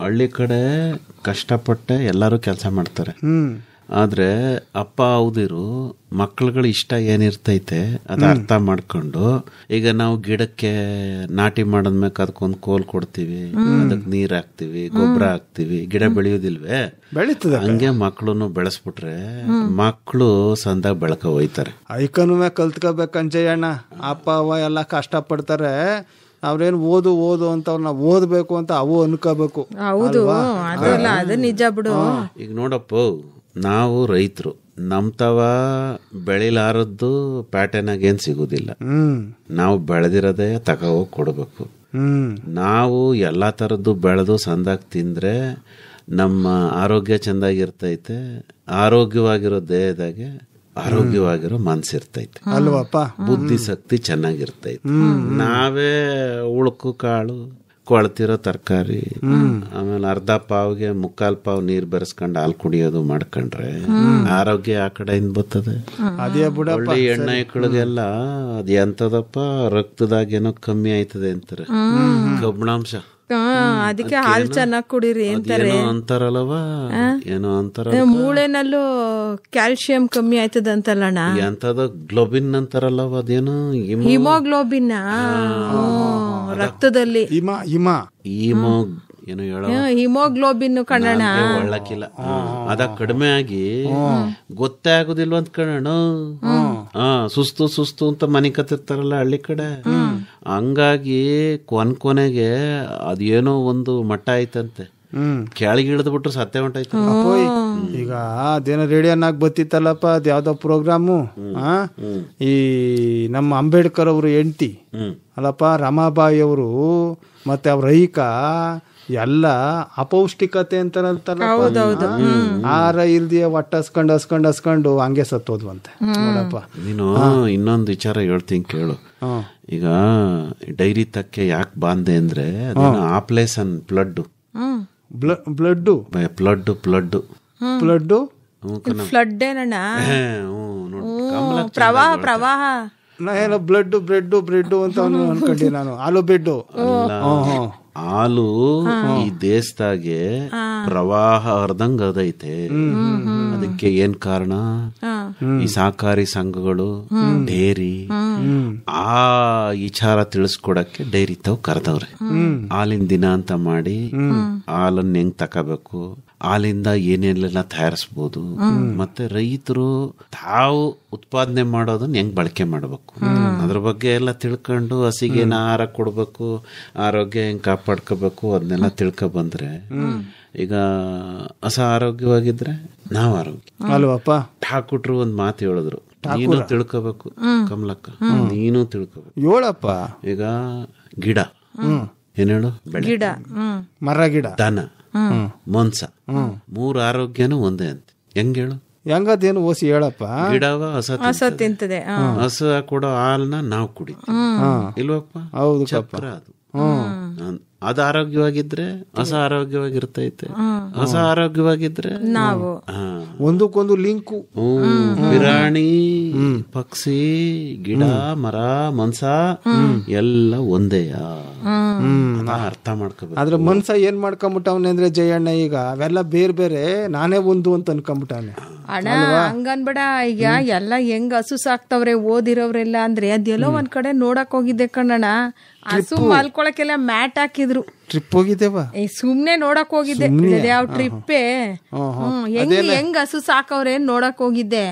C: ಹಳ್ಳಿ ಕಡೆ ಕಷ್ಟಪಟ್ಟೆ ಎಲ್ಲರೂ ಕೆಲಸ ಮಾಡ್ತಾರೆ. ಆದ್ರೆ ಅಪ್ಪ ಹೌದಿರು ಮಕ್ಳುಗಳ ಇಷ್ಟ ಏನಿರ್ತೈತೆ ಅದ ಅರ್ಥ ಮಾಡ್ಕೊಂಡು, ಈಗ ನಾವು ಗಿಡಕ್ಕೆ ನಾಟಿ ಮಾಡದ್ಮೇಲೆ ಅದಕ್ಕೊಂದು ಕೋಲ್ ಕೊಡ್ತೀವಿ, ಅದಕ್ಕೆ ನೀರ್ ಹಾಕ್ತಿವಿ, ಗೊಬ್ಬರ ಹಾಕ್ತಿವಿ, ಗಿಡ ಬೆಳೆಯೋದಿಲ್ವೇ,
B: ಬೆಳೀತದೆ.
C: ಹಂಗೆ ಮಕ್ಳು ಬೆಳೆಸ್ಬಿಟ್ರೆ ಮಕ್ಳು ಸಂದಾಗ ಬೆಳಕ ಹೋಯ್ತಾರೆ.
B: ಐಕನು ಕಲ್ತ್ಕೋಬೇಕಂಜಯ್ಯಣ್ಣ. ಅಪ್ಪ ಅವ್ವ ಎಲ್ಲ ಕಷ್ಟ ಪಡ್ತಾರೆ, ಅವ್ರೇನ್ ಓದು ಅಂತ ಅವ್ರನ್ನ ಓದ್ಬೇಕು ಅಂತ ಅವು ಅನ್ಕೋಬೇಕು.
D: ಹೌದು, ಅದಲ್ಲ, ಅದು ನಿಜ ಬಿಡು.
C: ಈಗ ನೋಡಪ್ಪ, ನಾವು ರೈತರು ನಮ್ತವ ಬೆಳಿಲಾರದ್ದು ಪ್ಯಾಟರ್ನಾಗ ಏನ್ ಸಿಗುದಿಲ್ಲ. ನಾವು ಬೆಳೆದಿರೋದೇ ತಗೋಗಿ ಕೊಡ್ಬೇಕು. ನಾವು ಎಲ್ಲಾ ತರದ್ದು ಬೆಳೆದು ಸಂದಾಗ ತಿಂದ್ರೆ ನಮ್ಮ ಆರೋಗ್ಯ ಚಂದಾಗಿರ್ತೈತೆ. ಆರೋಗ್ಯವಾಗಿರೋ ದೇಹದಾಗೆ ಆರೋಗ್ಯವಾಗಿರೋ ಮನ್ಸಿರ್ತೈತೆ
B: ಅಲ್ವಪ್ಪ,
C: ಬುದ್ಧಿ ಶಕ್ತಿ ಚೆನ್ನಾಗಿರ್ತೈತೆ. ನಾವೇ ಉಳುಕು ಕಾಳು, ಕೊಳ್ತಿರೋ ತರಕಾರಿ, ಆಮೇಲೆ ಅರ್ಧ ಪಾವ್ಗೆ 3/4 ಪಾವ್ ನೀರ್ ಬೆರೆಸ್ಕೊಂಡು ಹಾಲು ಕುಡಿಯೋದು ಮಾಡ್ಕೊಂಡ್ರೆ ಆರೋಗ್ಯ ಆ ಕಡೆಯಿಂದ ಬರ್ತದೆ. ಒಳ್ಳೆ ಹೆಣ್ಣೈಕಳಿಗೆಲ್ಲ ಅದ್ ಎಂತದಪ್ಪ, ರಕ್ತದಾಗೇನೋ ಕಮ್ಮಿ ಆಯ್ತದೆ ಅಂತಾರೆ, ಕಬ್ಬಿಣಾಂಶ.
D: ಅದಕ್ಕೆ ಹಾಲು ಚೆನ್ನಾಗಿ ಕುಡೀರಿ ಅಂತಾರೆ.
C: ಅಂತಾರಲ್ಲವ, ಏನೋ ಅಂತಾರ,
D: ಮೂಳೆನಲ್ಲೂ ಕ್ಯಾಲ್ಸಿಯಂ ಕಮ್ಮಿ ಆಯ್ತದ ಅಂತಲ್ಲಣ್ಣ.
C: ಎಂತದ ಗ್ಲೋಬಿನ್ ಅಂತಾರಲ್ಲವ, ಅದೇನು
D: ಹಿಮೋಗ್ಲೋಬಿನ್ ರಕ್ತದಲ್ಲಿ.
C: ಏನು ಹೇಳೋ
D: ಹಿಮೋಗ್ಲೋಬಿನ್ ಕಣಣ್ಣ.
C: ಒಳ್ಳಕ್ಕಿಲ್ಲ ಅದ ಕಡಿಮೆ ಆಗಿ ಗೊತ್ತೇ ಆಗುದಿಲ್ವ ಅಂತ ಕಣ. ಸುಸ್ತು ಸುಸ್ತು ಅಂತ ಮನೆ ಕತ್ತಿರ್ತಾರಲ್ಲ ಹಳ್ಳಿ ಕಡೆ, ಹಂಗಾಗಿ ಕೊನೆಗೆ ಅದೇನೋ ಒಂದು ಮಟ್ಟ ಐತಂತೆ, ಕೆಳಗೆ ಇಳಿದು ಬಿಟ್ರು ಸತ್ಯ ಹೊಂಟಾಯ್ತು.
B: ಈಗ ಅದೇನೋ ರೇಡಿಯೋನಾಗ ಬತ್ತಿತ್ತಲ್ಲಪ್ಪ, ಅದ್ ಯಾವ್ದೋ ಪ್ರೋಗ್ರಾಮು, ಈ ನಮ್ಮ ಅಂಬೇಡ್ಕರ್ ಅವರು ಹೆಂಡತಿ ಅಲ್ಲಪ್ಪ ರಮಾಬಾಯಿ ಅವರು ಮತ್ತೆ ಅವ್ರ ಐಕ ಎಲ್ಲ ಅಪೌಷ್ಟಿಕತೆ ಅಂತಾರಲ್ಲ, ಆಹಾರ ಇಲ್ದಿಯ ಒಟ್ಟ ಹಸ್ಕೊಂಡು ಹಂಗೆ ಸತ್ತೋದ್ವಂತೆ. ನೋಡಪ್ಪ
C: ನೀನು ಇನ್ನೊಂದು ವಿಚಾರ ಹೇಳ್ತೀನಿ ಕೇಳು. ಈಗ ಡೈರಿ ತಕ್ಕೆ ಯಾಕೆ ಬಾಂದೆ ಅಂದ್ರೆ ಅದೇನೋ ಆಪ್ಲೇಸನ್ ಬ್ಲಡ್
D: ಫ್ಲಡ್ ಏನಣ್ಣ, ಪ್ರವಾಹ
B: ನಾ ಏನೋ ಬ್ರೆಡ್ ಅಂತ ಅನ್ಕೊಂಡಿ ನಾನು. ಆಲೂ ಬೆಡ್ಡು
C: ಹಾಲು ಈ ದೇಶದಾಗೆ ಪ್ರವಾಹ ಹರ್ದಂಗ ಅದೈತೆ. ಅದಕ್ಕೆ ಏನ್ ಕಾರಣ? ಈ ಸಹಕಾರಿ ಸಂಘಗಳು, ಡೈರಿ, ಆ ವಿಚಾರ ತಿಳಿಸ್ಕೊಡಕ್ಕೆ ಡೈರಿ ತಾವ್ ಕರೆದವ್ರೆ. ಹಾಲಿನ ದಿನ ಅಂತ ಮಾಡಿ ಹಾಲನ್ನ ಹೆಂಗ್ ತಕೋಬೇಕು, ಹಾಲಿಂದ ಏನೆಲ್ಲ ತಯಾರಿಸ್ಬೋದು, ಮತ್ತೆ ರೈತರು ತಾವು ಉತ್ಪಾದನೆ ಮಾಡೋದನ್ನ ಹೆಂಗ್ ಬಳಕೆ ಮಾಡಬೇಕು ಅದ್ರ ಬಗ್ಗೆ ಎಲ್ಲ ತಿಳ್ಕೊಂಡು ಹಸಿಗೆ ಏನ ಆಹಾರ ಕೊಡ್ಬೇಕು, ಆರೋಗ್ಯ ಹೆಂಗ್ ಕಾಪಾಡ್ಕೋಬೇಕು ಅದನ್ನೆಲ್ಲ ತಿಳ್ಕೊ ಬಂದ್ರೆ ಈಗ ಹಸ ಆರೋಗ್ಯವಾಗಿದ್ರೆ ನಾವು ಆರೋಗ್ಯ
B: ಅಲ್ವಪ್ಪ.
C: ಠಾಕುಟ್ರು ಒಂದ್ ಮಾತು ಹೇಳಿದ್ರು, ನೀನು ತಿಳ್ಕೋಬೇಕು ಕಮಲಕ್ಕ, ನೀನು ತಿಳ್ಕೋಬೇಕು.
B: ಹೇಳಪ್ಪ.
C: ಈಗ ಗಿಡ ಏನ್ ಹೇಳು,
D: ಗಿಡ,
B: ಮರ, ಗಿಡ,
C: ದನ, ಮನ್ಸ, ಮೂರು ಆರೋಗ್ಯನೂ ಒಂದೇ ಅಂತ. ಹೆಂಗ್ ಹೇಳು?
B: ಹೆಂಗದೇನು ಓಸಿ ಹೇಳಪ್ಪ.
C: ಗಿಡವ
D: ಹಸ ತಿಂತದೆ,
C: ಹಸ ಕೊಡೋ ಹಾಲನ್ನ ನಾವು ಕುಡಿತೀವಿ ಇಲ್ವಪ್ಪ?
B: ಹೌದು.
C: ಚಪ್ರ ಅದು ಆರೋಗ್ಯವಾಗಿದ್ರೆ ಹಸ ಆರೋಗ್ಯವಾಗಿರ್ತೈತೆ, ಹಸ ಆರೋಗ್ಯವಾಗಿದ್ರೆ
D: ನಾವು
B: ಒಂದಕ್ಕೊಂದು ಲಿಂಕು.
C: ಪ್ರಾಣಿ, ಪಕ್ಷಿ, ಗಿಡ, ಮರ, ಮನ್ಸ ಎಲ್ಲ ಒಂದೇಯ, ಅರ್ಥ ಮಾಡ್ಕೋಬೇಕು.
B: ಆದ್ರೆ ಮನ್ಸ ಏನ್ ಮಾಡ್ಕೊಂಬಿಟ್ಟವನೆ ಅಂದ್ರೆ ಜಯಣ್ಣ, ಈಗ ಅವೆಲ್ಲ ಬೇರೆ ಬೇರೆ, ನಾನೇ ಒಂದು ಅಂತ ಅನ್ಕೊಂಬಿಟ್ಟವನೆ.
D: ಅಣ್ಣ ಹಂಗನ್ಬೇಡ. ಈಗ ಎಲ್ಲ ಹೆಂಗ್ ಹಸು ಸಾಕ್ತವ್ರೆ ಓದಿರೋರೆಲ್ಲ ಅಂದ್ರೆ ಅದೆಲ್ಲೋ ಒಂದ್ ಕಡೆ ನೋಡಕ್ ಹೋಗಿದ್ದೆ ಕಣ್ಣಣ್ಣ. ಹಸು ಮಲ್ಕೊಳಕ್ಕೆಲ್ಲ ಮ್ಯಾಟ್ ಹಾಕಿದ್ರು.
B: ಟ್ರಿಪ್ ಹೋಗಿದ್ದೇವ?
D: ಸುಮ್ನೆ ನೋಡಕ್ ಹೋಗಿದ್ದೆ. ಯಾವ ಟ್ರಿಪ್ಪೇ ಹೆಂಗ್ ಹಸು ಸಾಕವ್ರೆ ನೋಡಕ್ ಹೋಗಿದ್ದೆ.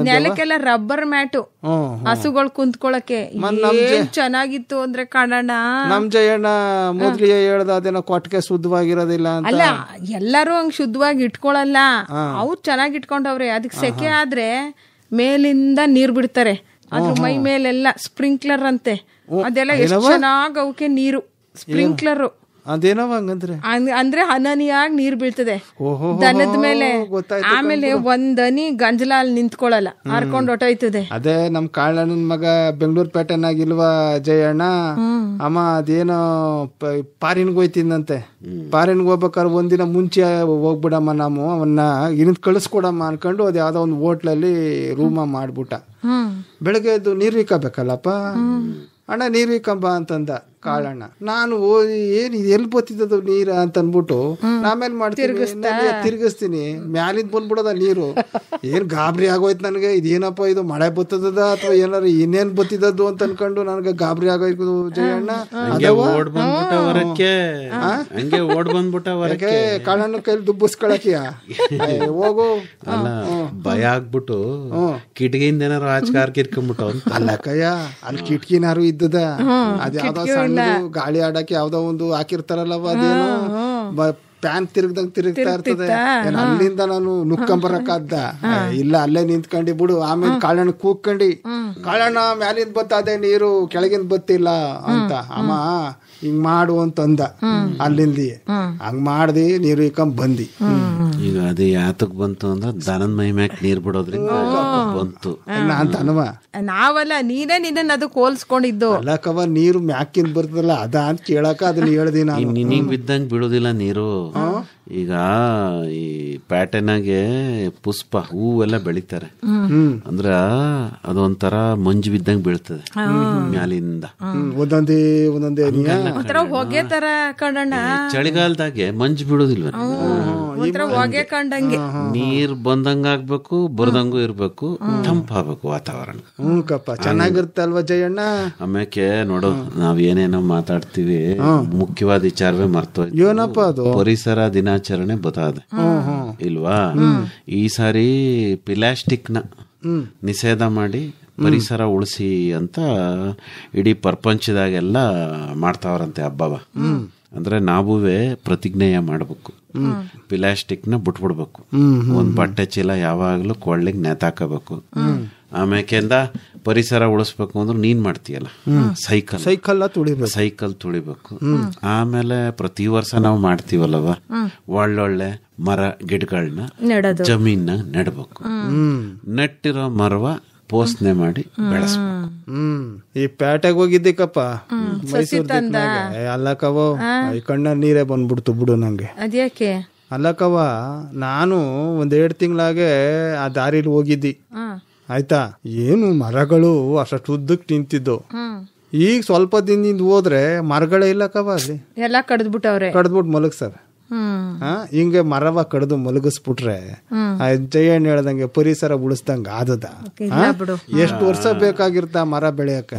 D: ನೆಲಕ್ಕೆಲ್ಲ ರಬ್ಬರ್ ಮ್ಯಾಟು ಹಸುಗಳು ಕುಂತ್ಕೊಳಕ್ಕೆ ಚೆನ್ನಾಗಿತ್ತು ಅಂದ್ರೆ ಕಣಣ್ಣ.
B: ನಮ್ ಜಯಣ್ಣ ಮೊದ್ಲಿಗೆ ಹೇಳ್ದ ಅದೇನೋ ಕೊಟ್ಟಿಗೆ ಶುದ್ಧವಾಗಿರೋದಿಲ್ಲ ಅಂತ.
D: ಅಲ್ಲ, ಎಲ್ಲಾರು ಹಂಗ್ ಶುದ್ಧವಾಗಿ ಇಟ್ಕೊಳಲ್ಲ, ಅವ್ರು ಚೆನ್ನಾಗಿ ಇಟ್ಕೊಂಡವ್ರೆ. ಅದಕ್ಕೆ ಸೆಕೆ ಆದ್ರೆ ಮೇಲಿಂದ ನೀರ್ ಬಿಡ್ತಾರೆ, ಅದ್ರ ಮೈ ಮೇಲೆಲ್ಲ ಸ್ಪ್ರಿಂಕ್ಲರ್ ಅಂತೆ, ಅದೆಲ್ಲ ಎಷ್ಟು ಚೆನ್ನಾಗ್ ಅವಕ್ಕೆ ನೀರು ಸ್ಪ್ರಿಂಕ್ಲರ್.
B: ಅದೇನವ ಹಂಗಂದ್ರೆ
D: ಅಂದ್ರೆ ಹನನಿಯಾಗಿ ನೀರ್ ಬೀಳ್ತದೆ ದನದ ಮೇಲೆ. ಆಮೇಲೆ ಒಂದ್ ಹನಿ ಗಂಜಲ ಅಲ್ಲಿ ನಿಂತ್ಕೊಳ್ಳಲ್ಲ, ಹರ್ಕೊಂಡ್ ಹೊಟ್ಟೋಯ್ತದೆ.
B: ಅದೇ ನಮ್ ಕಾಳಣ್ಣನ ಮಗ ಬೆಂಗಳೂರು ಪೇಟೆನಾಗಿಲ್ವಾ ಜಯಣ್ಣ, ಅಮ್ಮ ಅದೇನೋ ಪಾರಿನ್ಗೆ ಹೋಯ್ತಿದ್ದಂತೆ. ಪಾರಿನ್ಗೆ ಹೋಗ್ಬೇಕಾದ್ರೆ ಒಂದಿನ ಮುಂಚೆ ಹೋಗ್ಬಿಡಮ್ಮ, ನಾವು ಅವನ್ನ ಇನ್ ಕಳಿಸ್ಕೊಡಮ್ಮ ಅನ್ಕೊಂಡು ಅದ್ ಯಾವ್ದೋ ಒಂದು ಹೋಟ್ಲಲ್ಲಿ ರೂಮ ಮಾಡ್ಬಿಟ್ಟ. ಬೆಳಗ್ಗೆ ಎದ್ದು ನೀರು ಇಕ್ಕಬೇಕಲ್ಲಪ್ಪ, ಅಣ್ಣ ನೀರು ಇಕ್ಕಂಬ ಅಂತಂದ ಕಾಳಣ್ಣ. ನಾನು ಓದಿ ಏನ್ ಎಲ್ಲಿ ಬತ್ತಿದ್ದು ನೀರ ಅಂತ ಅನ್ಬಿಟ್ಟು ಆಮೇಲೆ ಮಾಡ್ತೀನಿ, ತಿರ್ಗಿಸ್ತೀನಿ, ಮ್ಯಾಲಿಂದ ಬಂದ್ಬಿಡೋದ ನೀರು. ಏನ್ ಗಾಬರಿ ಆಗೋಯ್ತು ನನಗೆ, ಇದೇನಪ್ಪ ಇದು ಮಳೆ ಬತ್ತದ ಅಥವಾ ಏನಾರು ಇನ್ನೇನ್ ಬತ್ತಿದ್ದು ಅಂತ ಅನ್ಕೊಂಡು ನನಗೆ ಗಾಬರಿ ಆಗೋಯ್ತು ಜಯಣ್ಣ. ಕಾಳಣ್ಣ ಕೈಲಿ ದುಬ್ಬಿಸ್ಕೊಳಕಿಯ ಹೋಗು.
C: ಭಯ ಆಗ್ಬಿಟ್ಟು ಕಿಟಕಿಯಿಂದ ಏನಾರು ಆಚೆ ಕಿರ್ಕೊಂಡ್ಬಿಟ್ಟು
B: ಅಲ್ಲ ಕಯ್ಯ, ಅಲ್ಲಿ ಕಿಟಕಿನಾರು ಇದ್ದದ, ಅದ್ ಯಾವ್ದೋ ಸಣ್ಣ ಗಾಳಿ ಆಡಕ್ಕೆ ಯಾವ್ದೋ ಒಂದು ಹಾಕಿರ್ತಾರಲ್ಲವ, ಅದೇನು ಪ್ಯಾನ್ ತಿರುಗ್ದಂಗ್ ತಿರುಗ್ತಾ ಇರ್ತದೆ. ಅಲ್ಲಿಂದ ನಾನು ನುಕ್ಕಂಬರಕ್ಕಾದ್ದ ಇಲ್ಲ, ಅಲ್ಲೇ ನಿಂತ್ಕೊಂಡಿ ಬಿಡು. ಆಮೇಲೆ ಕಾಳಣ್ಣ ಕೂಗ್ಕೊಂಡಿ, ಕಾಳಣ್ಣ ಮ್ಯಾಲಿಂದ ಬತ್ತದೆ ನೀರು, ಕೆಳಗಿಂದ ಬತ್ತಿಲ್ಲ ಅಂತ. ಅಮ್ಮ ಹಿಂಗ್ ಮಾಡು ಅಂತಂದ. ಅಲ್ಲಿಂದ ಹಂಗ್ ಮಾಡ್ದಿ, ನೀರು ಇಕ್ಕಂಡ್ ಬಂದಿ.
C: ಈಗ ಅದೇ ಯಾತಕ್ ಬಂತು ಅಂದ್ರೆ ದನದ ಮೈ ಮ್ಯಾಕ್ ನೀರ್ ಬಿಡೋದ್ರಿಂದ ಬಂತು
B: ಅಂತ ಅನ್ವ.
D: ನಾವಲ್ಲ, ನೀನೇ ನಿನ್ನ ಅದಕ್ಕೆ ಹೋಲ್ಸ್ಕೊಂಡಿದ್ದು.
B: ಅಲ್ಲಕವ ನೀರು ಮ್ಯಾಕಿಂದ ಬರ್ತದಲ್ಲ ಅದ ಅಂತ ಕೇಳಕ ಅದನ್ನ ಹೇಳ್ದಿ ನಾನು.
C: ನಿನಗ್ ಬಿದ್ದಂಗ್ ಬಿಡುದಿಲ್ಲ ನೀರು. ಈಗ ಈ ಪ್ಯಾಟರ್ನಾಗೆ ಪುಷ್ಪ ಹೂವೆಲ್ಲ ಬೆಳಿತಾರೆ, ಅಂದ್ರ ಅದೊಂಥರ ಮಂಜು ಬಿದ್ದಂಗ್ ಬೀಳ್ತದೆ ಮ್ಯಾಲಿಂದ.
B: ಒಂದೊಂದೇ
D: ಹೊಗೆ ತರ ಕಣಣ್ಣ.
C: ಚಳಿಗಾಲದಾಗೆ ಮಂಜು ಬಿಡುದಿಲ್ವ,
D: ಹೊಗೆ ಕಂಡಂಗೆ.
C: ನೀರ್ ಬಂದಂಗ ಆಗ್ಬೇಕು, ಬರ್ದಂಗೂ ಇರ್ಬೇಕು, ತಂಪಾಗ್ಬೇಕು ವಾತಾವರಣ.
B: ಕಪ್ಪ ಚೆನ್ನಾಗಿರುತ್ತೆ ಅಲ್ವಾ ಜಯಣ್ಣ?
C: ಆಮ್ಯಾಕೆ ನೋಡು, ನಾವ್ ಏನೇನೋ ಮಾತಾಡ್ತೀವಿ, ಮುಖ್ಯವಾದ ವಿಚಾರವೇ ಮರ್ತೋಯ್ತು.
B: ಏನಪ್ಪ ಅದು?
C: ಪರಿಸರ ದಿನಾಚರಣೆ ಬತಾದೆ ಇಲ್ವಾ? ಈ ಸಾರಿ ಪ್ಲಾಸ್ಟಿಕ್ ನ ನಿಷೇಧ ಮಾಡಿ ಪರಿಸರ ಉಳಿಸಿ ಅಂತ ಇಡೀ ಪ್ರಪಂಚದಾಗೆಲ್ಲ ಮಾಡ್ತಾವ್ರಂತೆ ಹಬ್ಬವ. ಅಂದ್ರೆ ನಾವುವೇ ಪ್ರತಿಜ್ಞೆಯ ಮಾಡ್ಬೇಕು, ಪ್ಲಾಸ್ಟಿಕ್ ನ ಬಿಟ್ಬಿಡ್ಬೇಕು. ಒಂದ್ ಬಟ್ಟೆ ಚೀಲ ಯಾವಾಗ್ಲೂ ಕೊಳ್ಳಿಗೆ ನೇತಾಕಬೇಕು. ಆಮ್ಯಾಕೆಂದ ಪರಿಸರ ಉಳಿಸ್ಬೇಕು ಅಂದ್ರೆ ನೀನ್ ಮಾಡ್ತೀಯಲ್ಲ ಸೈಕಲ್ ತುಳಿಬೇಕು. ಆಮೇಲೆ ಪ್ರತಿ ವರ್ಷ ನಾವು ಮಾಡ್ತೀವಲ್ಲವ, ಒಳ್ಳೊಳ್ಳೆ ಮರ ಗಿಡಗಳನ್ನ ಜಮೀನ ನೆಡ್ಬೇಕು. ನೆಟ್ಟಿರೋ ಮರವ ಪೋಷಣೆ ಮಾಡಿ ಬೆಳೆಸ್ಬೇಕು.
B: ಈ ಪೇಟೆಗೆ ಹೋಗಿದ್ದಕ್ಕಪ್ಪ ಮೈಸೂರು ಅಲ್ಲಕವ ಈ ಕಣ್ಣ ನೀರೇ ಬಂದ್ಬಿಡ್ತು ಬಿಡು ನಂಗೆ.
D: ಅದ್ಯಾಕೆ?
B: ಅಲ್ಲಕವ ನಾನು 1-2 ತಿಂಗಳಾಗೆ ಆ ದಾರಿಲಿ ಹೋಗಿದ್ದಿ ಆಯ್ತಾ. ಏನು ಮರಗಳು ಅಷ್ಟು ಉದ್ದಕ್ಕೆ ನಿಂತಿದ್ದು. ಈಗ ಸ್ವಲ್ಪ ದಿನದಿಂದ ಹೋದ್ರೆ ಮರಗಳೇ ಇಲ್ಲಕವ, ಅಲ್ಲಿ
D: ಎಲ್ಲ ಕಡ್ದ್ಬಿಟ್ಟು
B: ಮಲಗ್ಸವೆ. ಹಿಂಗೆ ಮರವ ಕಡ್ದು ಮಲಗಿಸ್ಬಿಟ್ರೆ ಜಯಣ್ಣ ಹೇಳ್ದಂಗೆ ಪರಿಸರ ಉಳಿಸ್ದಂಗ ಆದದ. ಎಷ್ಟು ವರ್ಷ ಬೇಕಾಗಿರ್ತ ಮರ ಬೆಳೆಯಕ.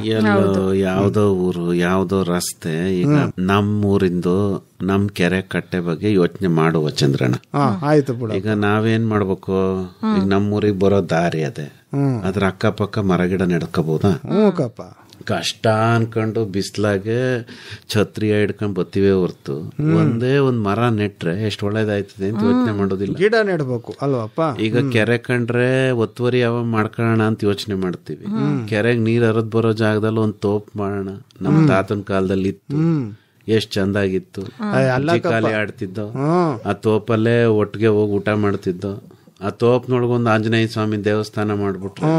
C: ಯಾವ್ದೋ ಊರು, ಯಾವ್ದೋ ರಸ್ತೆ, ಈಗ ನಮ್ಮೂರಿಂದು ನಮ್ ಕೆರೆ ಕಟ್ಟೆ ಬಗ್ಗೆ ಯೋಚನೆ ಮಾಡುವ ಚಂದ್ರಣ್ಣ.
B: ಆಯ್ತು ಬಿಡ.
C: ಈಗ ನಾವೇನ್ ಮಾಡ್ಬೇಕು, ಈಗ ನಮ್ಮೂರಿಗೆ ಬರೋ ದಾರಿ ಅದೇ, ಅದ್ರ ಅಕ್ಕಪಕ್ಕ ಮರ ಗಿಡ ನೆಡ್ಕೋಬಹುದಾ? ಕಷ್ಟ ಅನ್ಕೊಂಡು ಬಿಸ್ಲಾಗೆ ಛತ್ರಿ ಹಿಡ್ಕೊಂಡ್ ಬತ್ತೀವೇ ಹೊರ್ತು ಒಂದೇ ಒಂದ್ ಮರ ನೆಟ್ರೆ ಎಷ್ಟು ಒಳ್ಳೇದಾಯ್ತದೆ ಅಂತ ಯೋಚನೆ ಮಾಡೋದಿಲ್ಲ.
B: ಗಿಡ ನೆಡ್ಬೇಕು ಅಲ್ವಪ್ಪ.
C: ಈಗ ಕೆರೆ ಕಂಡ್ರೆ ಒತ್ತುವರಿ ಯಾವ ಮಾಡ್ಕೊಳ್ಳೋಣ ಅಂತ ಯೋಚನೆ ಮಾಡ್ತೀವಿ. ಕೆರೆಗೆ ನೀರ್ ಹರಿದ್ ಬರೋ ಜಾಗದಲ್ಲಿ ಒಂದ್ ತೋಪ್ ಮಾಡೋಣ. ನಮ್ ತಾತನ ಕಾಲದಲ್ಲಿ ಇತ್ತು, ಎಷ್ಟ್ ಚಂದಾಗಿತ್ತು. ಕಾಲಿ ಆಡ್ತಿದ್ದೋ, ಆ ತೋಪಲ್ಲೇ ಒಟ್ಟಿಗೆ ಹೋಗಿ ಊಟ ಮಾಡ್ತಿದ್ದೋ. ಆ ತೋಪ್ನೊಳಗೊಂದು ಆಂಜನೇಯ ಸ್ವಾಮಿ ದೇವಸ್ಥಾನ ಮಾಡ್ಬಿಟ್ರು,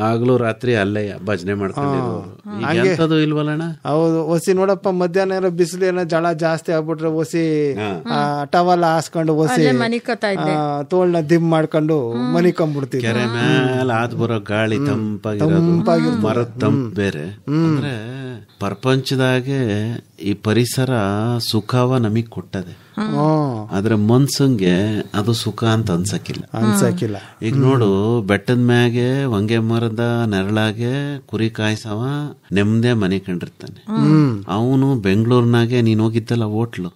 C: ಆಗ್ಲೂ ರಾತ್ರಿ ಅಲ್ಲೇ ಭಜನೆ ಮಾಡ್ಕೊಂಡಿರೋದು ಇಲ್ವಲ್ಲಣ್ಣ?
B: ಹೌದು. ಒಸಿ ನೋಡಪ್ಪ, ಮಧ್ಯಾಹ್ನ ಬಿಸಿಲು ಏನೋ ಜಳ ಜಾಸ್ತಿ ಆಗ್ಬಿಟ್ರೆ ಒಸಿ ಟವಲ್ ಹಾಸ್ಕೊಂಡು ಒಸಿ ತೋಳ್ನ ದಿಮ್ ಮಾಡ್ಕೊಂಡು ಮನಿಕೊಂಡ್ಬಿಡ್ತೀವಿ.
C: ಕೆರೆ ಮೇಲೆ ಆದ್ ಬರೋ ಗಾಳಿ ತಂಪಾಗಿರೋದು, ಮರದ ತಂಪು ಬೇರೆ. ಅಂದ್ರೆ ಪ್ರಪಂಚದಾಗೆ ಈ ಪರಿಸರ ಸುಖವ ನಮಗ್ ಕೊಟ್ಟದೆ, ಆದ್ರೆ ಮನ್ಸಂಗೆ ಅದು ಸುಖ ಅಂತ ಅನ್ಸಕ್ಕಿಲ್ಲ. ಈಗ ನೋಡು, ಬೆಟ್ಟದ ಮ್ಯಾಗೆ ಹೊಂಗೆ ಮರದ ನೆರಳಾಗೆ ಕುರಿ ಕಾಯ್ಸವ ನೆಮ್ಮದೇ ಮನೆ ಕಂಡಿರ್ತಾನೆ. ಅವನು ಬೆಂಗಳೂರಿನಾಗೆ ನೀನ್ ಹೋಗಿದ್ದಲ್ಲ ಹೋಟ್ಲು,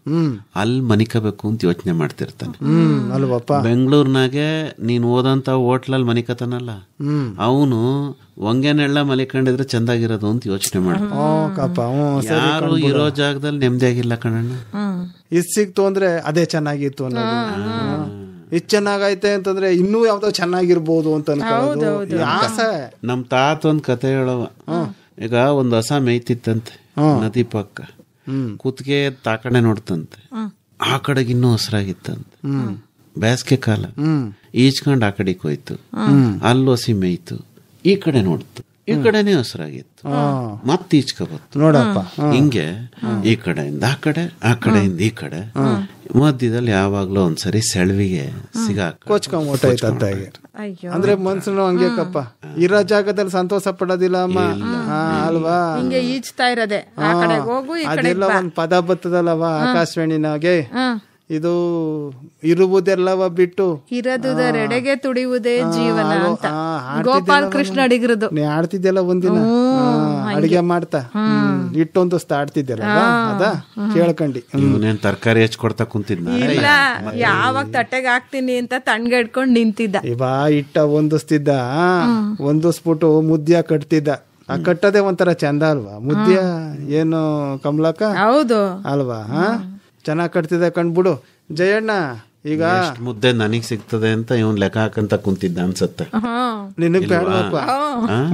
C: ಅಲ್ಲಿ ಮನಿಕಬೇಕು ಅಂತ ಯೋಚನೆ ಮಾಡ್ತಿರ್ತಾನೆ. ಬೆಂಗಳೂರಿನಾಗೆ ನೀನ್ ಹೋದಂತ ಹೋಟ್ಲಲ್ಲಿ ಮನಿಕತಾನಲ್ಲ, ಅವನು ಹೊಂಗೆನೆಲ್ಲ ಮಲಿಕೊಂಡಿದ್ರೆ ಚಂದಾಗಿರೋದು ಅಂತ ಯೋಚನೆ ಮಾಡ್ತಾನೆ. ಯಾರು ಇರೋ ಜಾಗದಲ್ಲಿ ನೆಮ್ಮದಿಯಾಗಿಲ್ಲ ಕಣಣ್ಣ.
B: ಇದ್ ಸಿಕ್ತು ಅಂದ್ರೆ ಅದೇ ಚೆನ್ನಾಗಿತ್ತು ಅನ್ನೋದು, ಇದ್ ಚೆನ್ನಾಗೈತೆ ಅಂತಂದ್ರೆ ಇನ್ನೂ ಯಾವ್ದೋ ಚೆನ್ನಾಗಿರ್ಬೋದು ಅಂತ ಅನ್ಕೊಳ್ಳೋದು ಆಸೆ.
C: ನಮ್ ತಾತ ಒಂದ್ ಕತೆ ಹೇಳವ. ಈಗ ಒಂದ್ ಹಸ ಮೇಯ್ತಿತ್ತಂತೆ ನದಿ ಪಕ್ಕ, ಕುತ್ತಿಗೆ ತಾಕಣೆ ನೋಡ್ತಂತೆ. ಆ ಕಡೆಗೆ ಇನ್ನೂ ಹಸ್ರಾಗಿತ್ತಂತೆ. ಬೇಸಿಗೆ ಕಾಲ ಈಚ್ಕೊಂಡ್ ಆ ಕಡೆಗೆ ಹೋಯ್ತು, ಅಲ್ಲಿ ಹಸಿ ಮೇಯ್ತು. ಈ ಕಡೆ ನೋಡ್ತು, ಈ ಕಡೆನೆ ಹಸ್ರಾಗಿತ್ತು, ಮತ್ ಈಚ್ಕ ಬತ್ತು.
B: ನೋಡಪ್ಪ
C: ಹಿಂಗೆ ಈ ಕಡೆಯಿಂದ ಆ ಕಡೆ, ಆ ಕಡೆಯಿಂದ ಈ ಕಡೆ, ಮಧ್ಯದಲ್ಲಿ ಯಾವಾಗ್ಲೂ ಒಂದ್ಸರಿ ಸೆಳವಿಗೆ
B: ಕೊಚ್ಕೊಂಡ್ ಅಂದ್ರೆ ಮನ್ಸನ್ನು ಹಂಗೇಕಪ್ಪ. ಇರೋ ಜಾಗದಲ್ಲಿ ಸಂತೋಷ ಪಡೋದಿಲ್ಲ ಅಮ್ಮ ಅಲ್ವಾ?
D: ಈಜ್ತಾ ಇರೋದೆ
B: ಅದೆಲ್ಲ ಒಂದ್ ಪದ ಬರ್ತದಲ್ಲವ ಆಕಾಶವಾಣಿನಾಗೆ, ಇದು ಇರುವುದೆಲ್ಲವ ಬಿಟ್ಟು
D: ಇರದುದರೆಡೆಗೆ ತುಡಿಯುವುದೇ ಜೀವನ ಅಂತ ಗೋಪಾಲ್ ಕೃಷ್ಣ ಅಡಿಗರದು.
B: ನೀ ಆಡ್ತಿದ್ದೆಲ್ಲ ಒಂದಿನ ಅಡಿಗೆ ಮಾಡ್ತಾ ಇಟ್ಟೊಂದು ಆಡ್ತಿದ್ದೆಲ್ಲ, ಅದ ಕೇಳ್ಕೊಂಡಿ.
C: ತರಕಾರಿ ಹೆಚ್ಚಿಕೊಡ್ತಾ ಕುಂತಿದ್ದ,
D: ಇಲ್ಲ ಯಾವಾಗ ತಟ್ಟೆಗೆ ಹಾಕ್ತೀನಿ ಅಂತ ತಣ್ಣಗೆ ಇಟ್ಕೊಂಡ್ ನಿಂತಿದ್ದ.
B: ಇವಾ ಇಟ್ಟ ಹೊಂದಿಸ್ತಿದ್ದ, ಹೊಂದಿಸ್ಬಿಟ್ಟು ಮುದ್ಯ ಕಟ್ತಿದ್ದ. ಆ ಕಟ್ಟದೆ ಒಂಥರ ಚಂದ ಅಲ್ವಾ ಮುದ್ಯ? ಏನು ಕಮಲಕ್ಕ?
D: ಹೌದು
B: ಅಲ್ವಾ? ಚೆನ್ನಾಗ್ ಕಟ್ತಿದ್ದ ಕಂಡ್ಬಿಡು ಜಯಣ್ಣ. ಈಗ
C: ಮುದ್ದೆ ನನಗ್ ಸಿಗ್ತದೆ ಅಂತ ಇವನ್ ಲೆಕ್ಕ ಹಾಕಂತ ಕುಂತಿದ್ದ ಅನ್ಸತ್ತೆ.
B: ನಿನಗ್ ಬೇಡವಪ್ಪ,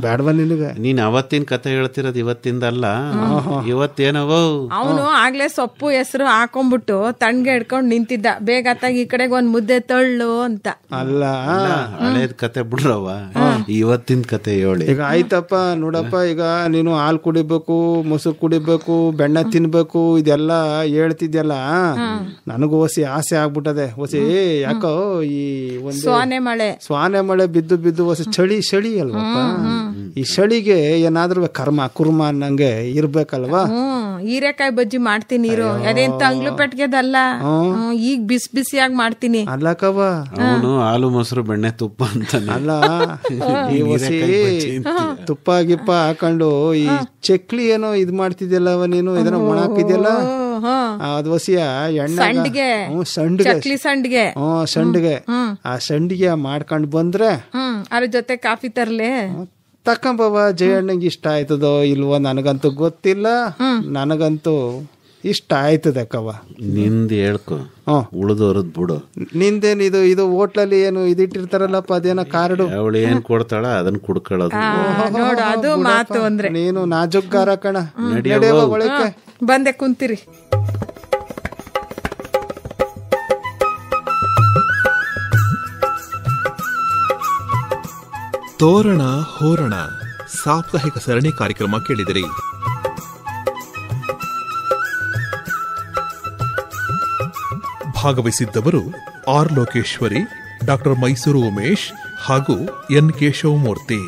B: ಬೇಡವಾ ನಿನಗ?
C: ನೀನ್ ಅವತ್ತಿನ ಕತೆ ಹೇಳ್ತಿರೋದು ಇವತ್ತಿಂದ ಅಲ್ಲ, ಇವತ್ತೇನವೋ.
D: ಅವನು ಆಗ್ಲೇ ಸೊಪ್ಪು ಹೆಸರು ಹಾಕೊಂಡ್ಬಿಟ್ಟು ತಣ್ಣಗೆ ಹಿಡ್ಕೊಂಡ್ ನಿಂತಿದ್ದ, ಬೇಗ ಈ ಕಡೆಗೆ ಒಂದ್ ಮುದ್ದೆ ತಳ್ಳು ಅಂತ.
B: ಅಲ್ಲ
C: ಹಳೇದ್ ಕತೆ ಬಿಡ್ರವ, ಇವತ್ತಿನ ಕತೆ ಹೇಳಿ.
B: ಈಗ ಆಯ್ತಪ್ಪ ನೋಡಪ್ಪ, ಈಗ ನೀನು ಹಾಲು ಕುಡಿಬೇಕು, ಮೊಸರು ಕುಡಿಬೇಕು, ಬೆಣ್ಣೆ ತಿನ್ಬೇಕು, ಇದೆಲ್ಲ ಹೇಳ್ತಿದ್ಯಲ್ಲ, ನನಗೂ ಹೊಸಿ ಆಸೆ ಆಗ್ಬಿಟ್ಟದೆ. ಹೊಸಿ ಯಾಕೋ ಈ ಒಂದು ಸ್ವಾನೆ ಮಳೆ ಬಿದ್ದು ಬಿದ್ದು ಹೊಸ ಚಳಿ ಅಲ್ವಪ್ಪ. ಈ ಚಳಿಗೆ ಏನಾದ್ರೂ ಕುರ್ಮ ಅನ್ನಂಗೆ ಇರ್ಬೇಕಲ್ವಾ?
D: ಹೀರೆಕಾಯಿ ಬಜ್ಜಿ ಮಾಡ್ತೀನಿ ಇರು. ಅದೇನ್ ತಂಗ್ಳು ಪೆಟ್ಗೆದಲ್ಲ, ಈಗ ಬಿಸಿ ಬಿಸಿಯಾಗಿ ಮಾಡ್ತೀನಿ.
B: ಅಲ್ಲಕವ
C: ಅವನು ಹಾಲು ಮೊಸರು ಬೆಣ್ಣೆ ತುಪ್ಪ ಅಂತಾನೆ.
B: ಅಲ್ಲ ಈ ಹೊಸಿ ತುಪ್ಪ ಗಿಪ್ಪ ಹಾಕೊಂಡು ಈ ಚಕ್ಲಿ ಏನೋ ಇದ್ ಮಾಡ್ತಿದ್ಯಲ್ಲವ ನೀನು, ಇದನ್ನ ಒಣ ಹಾಕಿದ್ಯಲ್ಲ ಅದ್ ಹೊಸಿಯ ಎಣ್ಣೆ
D: ಸಂಡಿಗೆ
B: ಸಂಡಿಗೆ ಆ ಸಂಡಿಗೆ ಮಾಡ್ಕೊಂಡ್ ಬಂದ್ರೆ
D: ಅದ್ರ ಜೊತೆ ಕಾಫಿ ತರ್ಲೆ
B: ತಕೊಂಬವ. ಜಯಣ್ಣಂಗೆ ಇಷ್ಟ ಆಯ್ತದೋ ಇಲ್ವೋ ನನಗಂತೂ ಗೊತ್ತಿಲ್ಲ, ನನಗಂತೂ ಇಷ್ಟ ಆಯ್ತದೆ ಕವ.
C: ನಿಂದ ಹೇಳ್ಕೊ, ಉಳಿದವ್ರದ್ ಬಿಡು.
B: ನಿಂದೇನ್ ಇದು ಹೋಟ್ಲಲ್ಲಿ ಏನು ಇದಿಟ್ಟಿರ್ತಾರಲ್ಲಪ್ಪ ಅದೇನೋ ಕಾರ್ಡು,
C: ಅವಳು ಏನ್ ಕೊಡ್ತಾಳ ಅದನ್ನ ಕುಡ್ಕೊಳ್ಳೋದು.
D: ನೋಡು ಅದು ಮಾತು ಅಂದ್ರೆ.
B: ನೀನು ನಾಜುಕ್ಗಾರ ಕಣ. ಒಳಕ್ಕೆ
D: ಬಂದೆ ಕುಂತಿರಿ.
A: ತೋರಣ ಹೋರಣ ಸಾಪ್ತಾಹಿಕ ಸರಣಿ ಕಾರ್ಯಕ್ರಮ ಕೇಳಿದಿರಿ. ಭಾಗವಹಿಸಿದ್ದವರು ಆರ್ ಲೋಕೇಶ್ವರಿ, ಡಾಕ್ಟರ್ ಮೈಸೂರು ಉಮೇಶ್ ಹಾಗೂ ಎನ್ ಕೇಶವಮೂರ್ತಿ.